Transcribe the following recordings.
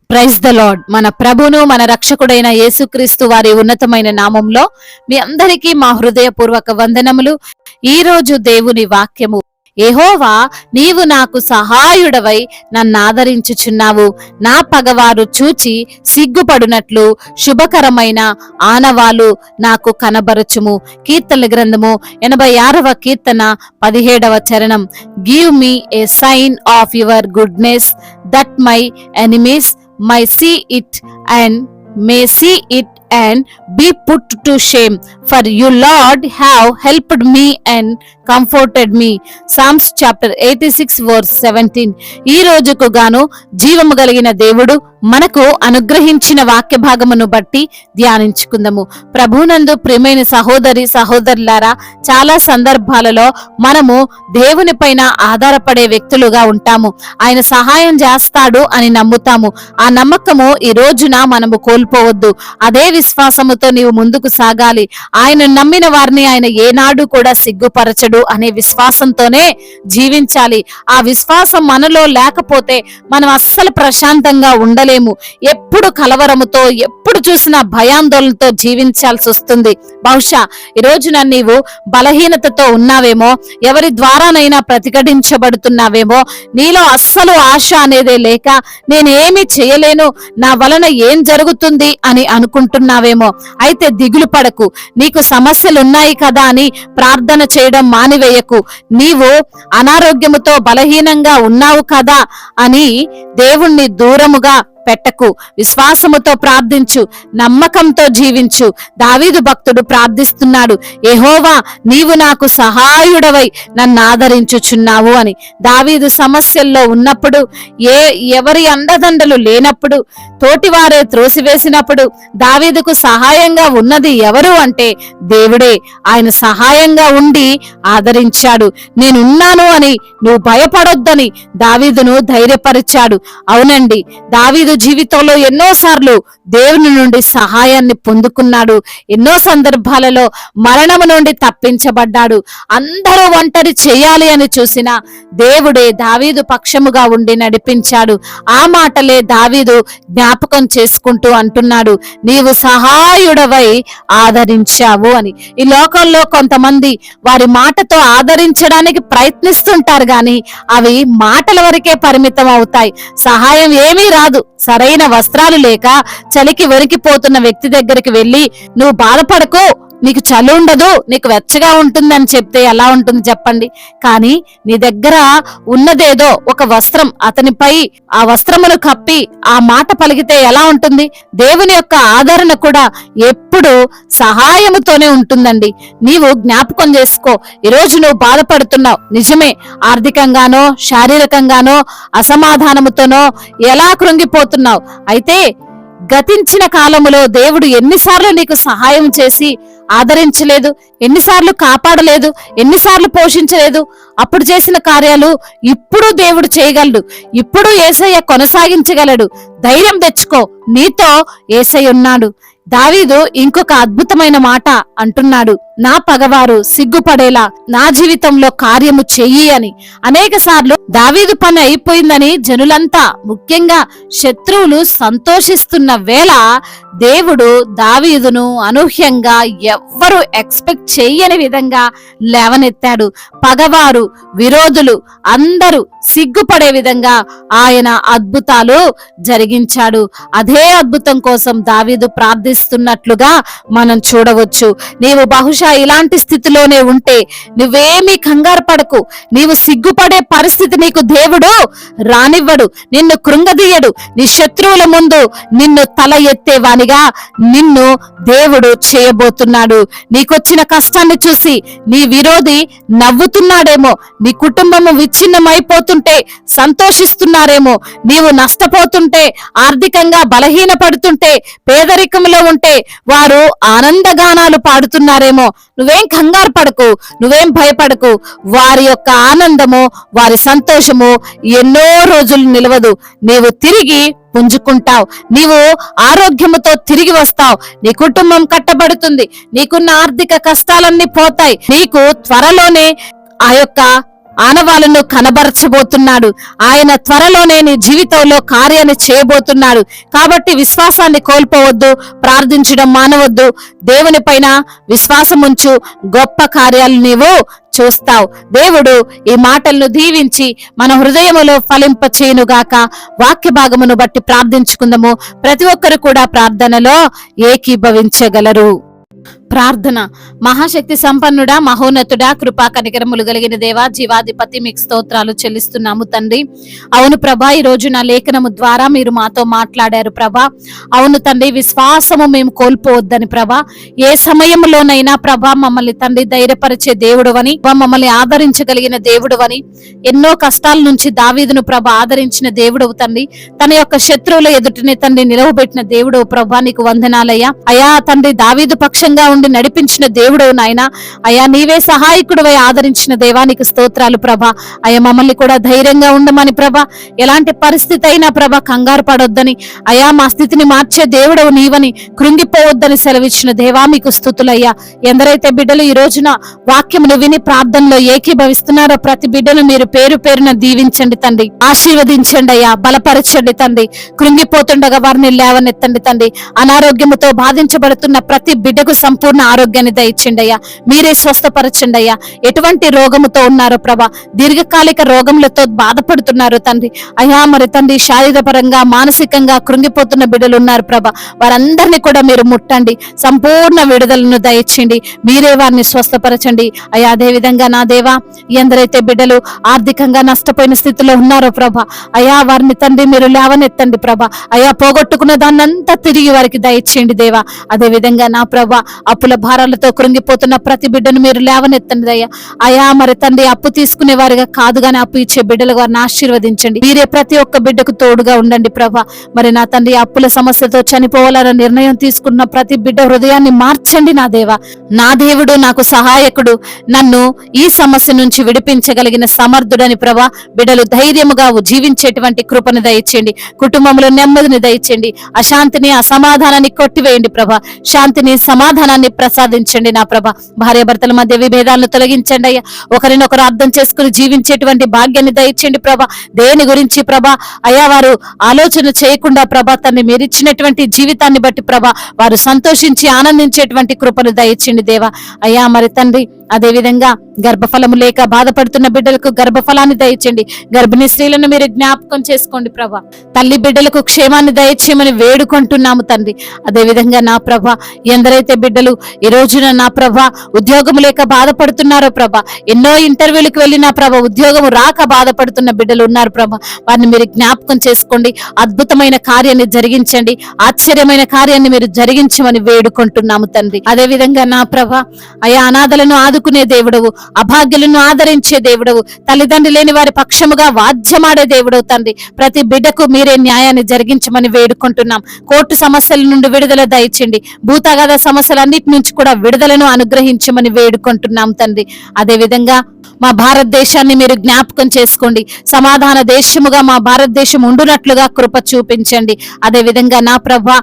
Praise the lord. మన ప్రభును మన రక్షకుడైన యేసుక్రీస్తు వారి ఉన్నతమైన నామంలో మీ అందరికీ మా హృదయపూర్వక వందనములు. ఈ రోజు దేవుని వాక్యము, యెహోవా నీవు నాకు సహాయుడవై నన్నాదరించుచున్నావు, నా పగవారు చూచి సిగ్గుపడునట్లు శుభకరమైన ఆనవాలు నాకు కనబరచుము. కీర్తనల గ్రంథము 86వ కీర్తన 17వ చరణం. Give me a sign of your goodness that my enemies may see it and may see it and be put to shame, for you Lord have helped me and comforted me. Psalms chapter 86 verse 17. ఈ రోజుకు గాను జీవము కలిగిన దేవుడు మనకు అనుగ్రహించిన వాక్య భాగమును బట్టి ధ్యానించుకుందాము. ప్రభునందు ప్రియమైన సహోదరి సహోదరులారా, చాలా సందర్భాలలో మనము దేవుని పైన ఆధారపడే వ్యక్తులుగా ఉంటాము. ఆయన సహాయం చేస్తాడు అని నమ్ముతాము. ఆ నమ్మకము ఈ రోజున మనము కోల్పోవద్దు. అదే విశ్వాసముతో నీవు ముందుకు సాగాలి. ఆయన నమ్మిన వారిని ఆయన ఏనాడు కూడా సిగ్గుపరచడు అనే విశ్వాసంతోనే జీవించాలి. ఆ విశ్వాసం మనలో లేకపోతే మనం అస్సలు ప్రశాంతంగా ఉండలేము. ఎప్పుడు కలవరముతో, ఎప్పుడు చూసినా భయాందోళనతో జీవించాల్సి వస్తుంది. బహుశా ఈ రోజున నీవు బలహీనతతో ఉన్నావేమో, ఎవరి ద్వారానైనా ప్రతిఘటించబడుతున్నావేమో, నీలో అస్సలు ఆశ అనేదే లేక నేనేమి చేయలేను, నా వలన ఏం జరుగుతుంది అని అనుకుంటున్నావేమో. అయితే దిగులు పడకు. నీకు సమస్యలున్నాయి కదా అని ప్రార్థన చేయడం మానివేయకు. నీవు అనారోగ్యముతో బలహీనంగా ఉన్నావు కదా అని దేవుణ్ణి దూరముగా పెట్టకు. విశ్వాసముతో ప్రార్థించు, నమ్మకంతో జీవించు. దావీదు భక్తుడు ప్రార్థిస్తున్నాడు, యెహోవా నీవు నాకు సహాయుడవై నన్ను ఆదరించుచున్నావు అని. దావీదు సమస్యల్లో ఉన్నప్పుడు, ఎవరి అండదండలు లేనప్పుడు, తోటివారే త్రోసివేసినప్పుడు దావీదుకు సహాయంగా ఉన్నది ఎవరు అంటే దేవుడే. ఆయన సహాయంగా ఉండి ఆదరించాడు. నేనున్నాను అని నువ్వు భయపడొద్దని దావీదును ధైర్యపరిచాడు. అవునండి, దావీదు జీవితంలో ఎన్నోసార్లు దేవుని నుండి సహాయాన్ని పొందుకున్నాడు. ఎన్నో సందర్భాలలో మరణము నుండి తప్పించబడ్డాడు. అందరూ ఒంటరి చేయాలి అని చూసిన దేవుడే దావీదు పక్షముగా ఉండి నడిపించాడు. ఆ మాటలే దావీదు జ్ఞాపకం చేసుకుంటూ అంటున్నాడు, నీవు సహాయుడవై ఆదరించావు అని. ఈ లోకంలో కొంతమంది వారి మాటతో ఆదరించడానికి ప్రయత్నిస్తుంటారు గాని అవి మాటల వరకే పరిమితం అవుతాయి. సహాయం ఏమీ రాదు. సరైన వస్త్రాలు లేక చలికి వణికిపోతున్న వ్యక్తి దగ్గరికి వెళ్ళి నువ్వు బాధపడకు, నీకు చలి ఉండదు, నీకు వెచ్చగా ఉంటుంది అని చెప్తే ఎలా ఉంటుంది చెప్పండి? కానీ నీ దగ్గర ఉన్నదేదో ఒక వస్త్రం, అతనిపై ఆ వస్త్రమును కప్పి ఆ మాట పలికితే ఎలా ఉంటుంది? దేవుని యొక్క ఆదరణ కూడా ఎప్పుడు సహాయముతోనే ఉంటుందండి. నీవు జ్ఞాపకం చేసుకో. ఈరోజు నువ్వు బాధపడుతున్నావు, నిజమే. ఆర్థికంగానో శారీరకంగానో అసమాధానముతోనో ఎలా కృంగిపోతున్నావు. అయితే గతించిన కాలములో దేవుడు ఎన్నిసార్లు నీకు సహాయం చేసి ఆదరించలేదు, ఎన్నిసార్లు కాపాడలేదు, ఎన్నిసార్లు పోషించలేదు. అప్పుడు చేసిన కార్యాలు ఇప్పుడు దేవుడు చేయగలడు. ఇప్పుడు యేసయ్య కొనసాగించగలడు. ధైర్యం తెచ్చుకో, నీతో యేసయ్య ఉన్నాడు. దావీదు ఇంకొక అద్భుతమైన మాట అంటున్నాడు, నా పగవారు సిగ్గుపడేలా నా జీవితంలో కార్యము చెయ్యి అని. అనేక సార్లు దావీదు పని అయిపోయిందని జనులంతా, ముఖ్యంగా శత్రువులు సంతోషిస్తున్న వేళ దేవుడు దావీదును అనూహ్యంగా ఎవ్వరూ ఎక్స్పెక్ట్ చెయ్యని విధంగా లేవనెత్తాడు. పగవారు, విరోధులు అందరూ సిగ్గుపడే విధంగా ఆయన అద్భుతాలు జరిగించాడు. అదే అద్భుతం కోసం దావీదు ప్రార్థిస్తున్నట్లుగా మనం చూడవచ్చు. నీవు బహుశా ఇలాంటి స్థితిలోనే ఉంటే నువ్వేమీ కంగారు పడకు. నీవు సిగ్గుపడే పరిస్థితి నీకు దేవుడు రానివ్వడు. నిన్ను కృంగదీయడు. నీ శత్రువుల ముందు నిన్ను తల ఎత్తేవానిగా నిన్ను దేవుడు చేయబోతున్నాడు. నీకొచ్చిన కష్టాన్ని చూసి నీ విరోధి నవ్వుతున్నాడేమో, నీ కుటుంబము విచ్ఛిన్నమైపోతుంటే సంతోషిస్తున్నారేమో, నీవు నష్టపోతుంటే, ఆర్థికంగా బలహీనపడుతుంటే, పేదరికంలో ఉంటే వారు ఆనందగానాలు పాడుతున్నారేమో. నువ్వేం కంగారు పడకు, నువ్వేం భయపడకు. వారి యొక్క ఆనందము, వారి సంతోషము ఎన్నో రోజులు నిలవదు. నీవు తిరిగి పుంజుకుంటావు. నీవు ఆరోగ్యముతో తిరిగి వస్తావు. నీ కుటుంబం కట్టబడుతుంది. నీకున్న ఆర్థిక కష్టాలన్నీ పోతాయి. నీకు త్వరలోనే ఆ యొక్క ఆనవాళ్ళను కనబరచబోతున్నాడు. ఆయన త్వరలోనే నీ జీవితంలో కార్యాన్ని చేయబోతున్నాడు. కాబట్టి విశ్వాసాన్ని కోల్పోవద్దు, ప్రార్థించడం మానవద్దు. దేవుని పైన విశ్వాసం ఉంచు, గొప్ప కార్యాలు నీవు చూస్తావు. దేవుడు ఈ మాటలను దీవించి మన హృదయములో ఫలింప చేయునుగాక. వాక్య భాగమును బట్టి ప్రార్థించుకుందాము. ప్రతి ఒక్కరు కూడా ప్రార్థనలో ఏకీభవించగలరు. ప్రార్థన. మహాశక్తి సంపన్నుడా, మహోన్నతుడా, కృపా కనికరములు కలిగిన దేవా, జీవాధిపతి, మీకు స్తోత్రాలు చెల్లిస్తున్నాము తండ్రి. అవును ప్రభా, ఈ రోజు నా లేఖనము ద్వారా మీరు మాతో మాట్లాడారు ప్రభా. అవును తండ్రి, విశ్వాసము మేము కోల్పోవద్దని ప్రభా. ఏ సమయంలోనైనా ప్రభా మమ్మల్ని తండ్రి ధైర్యపరిచే దేవుడువని, మమ్మల్ని ఆదరించగలిగిన దేవుడువని, ఎన్నో కష్టాల నుంచి దావీదును ప్రభా ఆదరించిన దేవుడవు తండ్రి. తన యొక్క శత్రువుల ఎదుటిని తండ్రి నిలవబెట్టిన దేవుడవు ప్రభా, నీకు వందనాలయ్యా. అయా తండ్రి, దావీదు పక్షంగా ఉండి నడిపించిన దేవుడవు నాయన. అయా నీవే సహాయకుడివై ఆదరించిన దేవానికి స్తోత్రాలు ప్రభా. అయా మమ్మల్ని కూడా ధైర్యంగా ఉండమని ప్రభా, ఎలాంటి పరిస్థితి అయినా ప్రభా కంగారు పడొద్దని, అయా మా స్థితిని మార్చే దేవుడవు నీవని, కృంగిపోవద్దని సెలవిచ్చిన దేవా మీకు స్తుతులయ్యా. ఎందరైతే బిడ్డలు ఈ రోజున వాక్యమును విని ప్రార్థనలో ఏకీభవిస్తున్నారో ప్రతి బిడ్డను మీరు పేరు పేరున దీవించండి తండ్రి, ఆశీర్వదించండి అయ్యా, బలపరచండి తండ్రి. కృంగిపోతుండగా వారిని లేవనెత్తండి తండ్రి. అనారోగ్యముతో బాధించబడుతున్న ప్రతి బిడ్డకు సంపూర్ణ ఆరోగ్యాన్ని దయచేయండి అయ్యా. మీరే స్వస్థపరచండి అయ్యా. ఎటువంటి రోగముతో ఉన్నారో ప్రభా, దీర్ఘకాలిక రోగములతో బాధపడుతున్నారు తండ్రి. అయ్యా మరి తండ్రి, శారీరపరంగా మానసికంగా కృంగిపోతున్న బిడ్డలు ఉన్నారు ప్రభా. వారందరినీ కూడా మీరు ముట్టండి, సంపూర్ణ విడుదలను దయచేయండి. మీరే వారిని స్వస్థపరచండి అయ్యా. అదే విధంగా నా దేవా, ఎందరైతే బిడ్డలు ఆర్థికంగా నష్టపోయిన స్థితిలో ఉన్నారో ప్రభా, అయ్యా వారిని తండ్రి మీరు లేవనెత్తండి ప్రభా. అయ్యా పోగొట్టుకున్న దాన్నంతా తిరిగి వారికి దయచేయండి దేవా. అదే విధంగా నా ప్రభా, అప్పుల భారాలతో కృంగిపోతున్న ప్రతి బిడ్డను మీరు లేవనెత్తండి అయ్యా. అయా మరి తండ్రి, అప్పు తీసుకునే వారిగా కాదు గాని అప్పు ఇచ్చే బిడ్డలు వారిని ఆశీర్వదించండి. మీరే ప్రతి ఒక్క బిడ్డకు తోడుగా ఉండండి ప్రభా. మరి నా తండ్రి, అప్పుల సమస్యతో చనిపోవాలన్న నిర్ణయం తీసుకున్న ప్రతి బిడ్డ హృదయాన్ని మార్చండి నా దేవా. నా దేవుడు నాకు సహాయకుడు, నన్ను ఈ సమస్య నుంచి విడిపించగలిగిన సమర్థుడని ప్రభా. బిడ్డలు ధైర్యముగా జీవించేటువంటి కృపను దయచేయండి. కుటుంబంలో నెమ్మదిని దయచేయండి. అశాంతిని అసమాధానాన్ని కొట్టివేయండి ప్రభా. శాంతిని సమాధానాన్ని ప్రసాదించండి నా ప్రభా. భార్యాభర్తల మధ్య విభేదాలను తొలగించండి అయ్యా. ఒకరినొకరు అర్థం చేసుకుని జీవించేటువంటి భాగ్యాన్ని దయచేయండి ప్రభా. దేని గురించి ప్రభా అయ్యా వారు ఆలోచన చేయకుండా ప్రభా తన్ని మీరు ఇచ్చినటువంటి జీవితాన్ని బట్టి ప్రభా వారు సంతోషించి ఆనందించేటువంటి కృపను దయచేయండి దేవా. అయ్యా మరి తండ్రి, అదే విధంగా గర్భఫలము లేక బాధపడుతున్న బిడ్డలకు గర్భఫలాన్ని దయచేయండి. గర్భిణీ స్త్రీలను మీరు జ్ఞాపకం చేసుకోండి ప్రభా. తల్లి బిడ్డలకు క్షేమాన్ని దయచేయమని వేడుకుంటున్నాము తండ్రి. అదే విధంగా నా ప్రభా, ఎందరైతే బిడ్డలు ఈ రోజున నా ప్రభా ఉద్యోగం లేక బాధపడుతున్నారో ప్రభా, ఎన్నో ఇంటర్వ్యూలకు వెళ్ళినా ప్రభా ఉద్యోగం రాక బాధపడుతున్న బిడ్డలు ఉన్నారు ప్రభా. వారిని మీరు జ్ఞాపకం చేసుకోండి. అద్భుతమైన కార్యాన్ని జరిగించండి. ఆశ్చర్యమైన కార్యాన్ని మీరు జరిగించమని వేడుకుంటున్నాము తండ్రి. అదే విధంగా నా ప్రభా, అయా అనాథలను ఆదుకునే దేవుడవు, అభాగ్యులను ఆదరించే దేవుడవు, తల్లిదండ్రులు లేని వారి పక్షముగా వాద్యమాడే దేవుడవు తండ్రి. ప్రతి బిడ్డకు మీరే న్యాయాన్ని జరిగించమని వేడుకుంటున్నాం. కోర్టు సమస్యల నుండి విడుదల దయచేయండి. భూతగాథ సమస్యలన్నిటి నుంచి కూడా విడుదలను అనుగ్రహించమని వేడుకుంటున్నాం తండ్రి. అదే విధంగా మా భారతదేశాన్ని మీరు జ్ఞాపకం చేసుకోండి. సమాధాన దేశముగా మా భారతదేశం ఉండునట్లుగా కృప చూపించండి. అదే విధంగా నా ప్రభా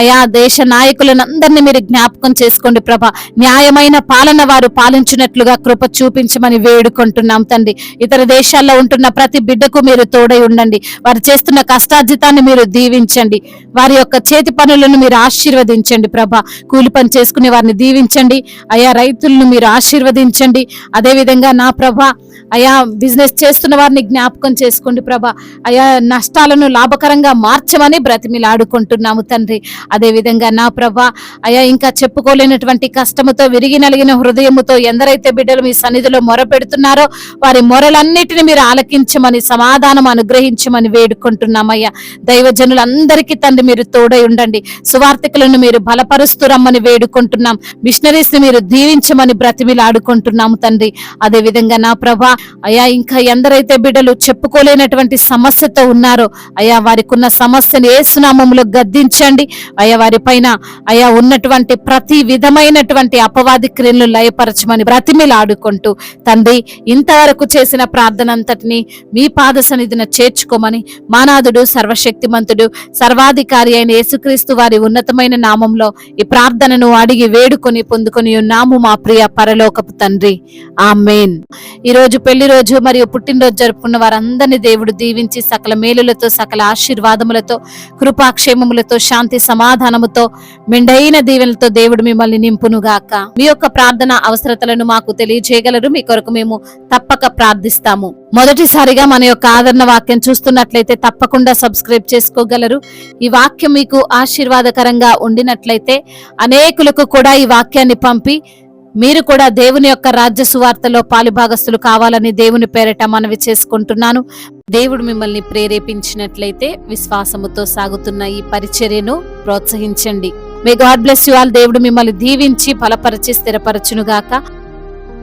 అయా దేశ నాయకులను అందరినీ మీరు జ్ఞాపకం చేసుకోండి ప్రభా. న్యాయమైన పాలన వారు పాలించినట్లుగా కృప చూపించమని వేడుకుంటున్నాం తండ్రి. ఇతర దేశాల్లో ఉంటున్న ప్రతి బిడ్డకు మీరు తోడై ఉండండి. వారు చేస్తున్న కష్టార్జితాన్ని మీరు దీవించండి. వారి యొక్క చేతి పనులను మీరు ఆశీర్వదించండి ప్రభా. కూలి పని చేసుకునే వారిని దీవించండి అయా. రైతులను మీరు ఆశీర్వదించండి. అదే విధంగా నా ప్రభా అయా బిజినెస్ చేస్తున్న వారిని జ్ఞాపకం చేసుకోండి ప్రభా. అయా నష్టాలను లాభకరంగా మార్చమని బ్రతిమిలాడుకుంటున్నాము తండ్రి. అదే విధంగా నా ప్రభా అయా ఇంకా చెప్పుకోలేనటువంటి కష్టముతో విరిగి నలిగిన హృదయముతో ఎందరైతే బిడ్డలు మీ సన్నిధిలో మొరపెడుతున్నారో వారి మొరలన్నిటిని మీరు ఆలకించమని సమాధానం అనుగ్రహించమని వేడుకుంటున్నామయ్యా. దైవజనులందరికీ తండ్రి మీరు తోడై ఉండండి. సువార్థికులను మీరు బలపరుస్తూ రమ్మని వేడుకుంటున్నాం. మిషనరీస్ ని మీరు దీవించమని బ్రతిమిలాడుకుంటున్నాము తండ్రి. అదే విధంగా నా ప్రభా అయా ఇంకా ఎందరైతే బిడ్డలు చెప్పుకోలేనటువంటి సమస్యతో ఉన్నారో అయా వారికి ఉన్న సమస్యను యేసు నామములో గద్దించండి అయా. వారి పైన అయా ఉన్నటువంటి ప్రతి విధమైనటువంటి అపవాది క్రియలను లయపరచమని మిమ్మల్ని బ్రతిమిలాడుకుంటూ తండ్రి ఇంతవరకు చేసిన ప్రార్థన అంతటిని మీ పాద సన్నిధిన చేర్చుకోమని మానాథుడు సర్వశక్తిమంతుడు సర్వాధికారి అయిన యేసుక్రీస్తు వారి ఉన్నతమైన నామంలో ఈ ప్రార్థనను అడిగి వేడుకొని పొందుకొని ఉన్నాము మా ప్రియ పరలోకపు తండ్రి, ఆమేన్. ఈ రోజు పెళ్లి రోజు మరియు పుట్టినరోజు జరుపుకున్న వారందరినీ దేవుడు దీవించి సకల మేలులతో సకల ఆశీర్వాదములతో కృపాక్షేమములతో శాంతి సమాధానముతో మెండైన దీవెనలతో దేవుడు మిమ్మల్ని నింపునుగాక. మీ యొక్క ప్రార్థన అవసరతలను మాకు తెలియజేయగలరు. మీ కొరకు మేము తప్పక ప్రార్థిస్తాము. మొదటిసారిగా మన యొక్క ఆదరణ వాక్యం చూస్తున్నట్లయితే తప్పకుండా సబ్స్క్రైబ్ చేసుకోగలరు. ఈ వాక్యం మీకు ఆశీర్వాదకరంగా ఉండినట్లయితే అనేకులకు కూడా ఈ వాక్యాన్ని పంపి మీరు కూడా దేవుని యొక్క రాజ్య సువార్తలో పాలుభాగస్తులు కావాలని దేవుని పేరట మనవి చేసుకుంటున్నాను. దేవుడు మిమ్మల్ని ప్రేరేపించినట్లయితే విశ్వాసముతో సాగుతున్న ఈ పరిచర్యను ప్రోత్సహించండి. May God bless you all. దేవుడు మిమ్మల్ని దీవించి బలపరిచి స్థిరపరచునుగాక.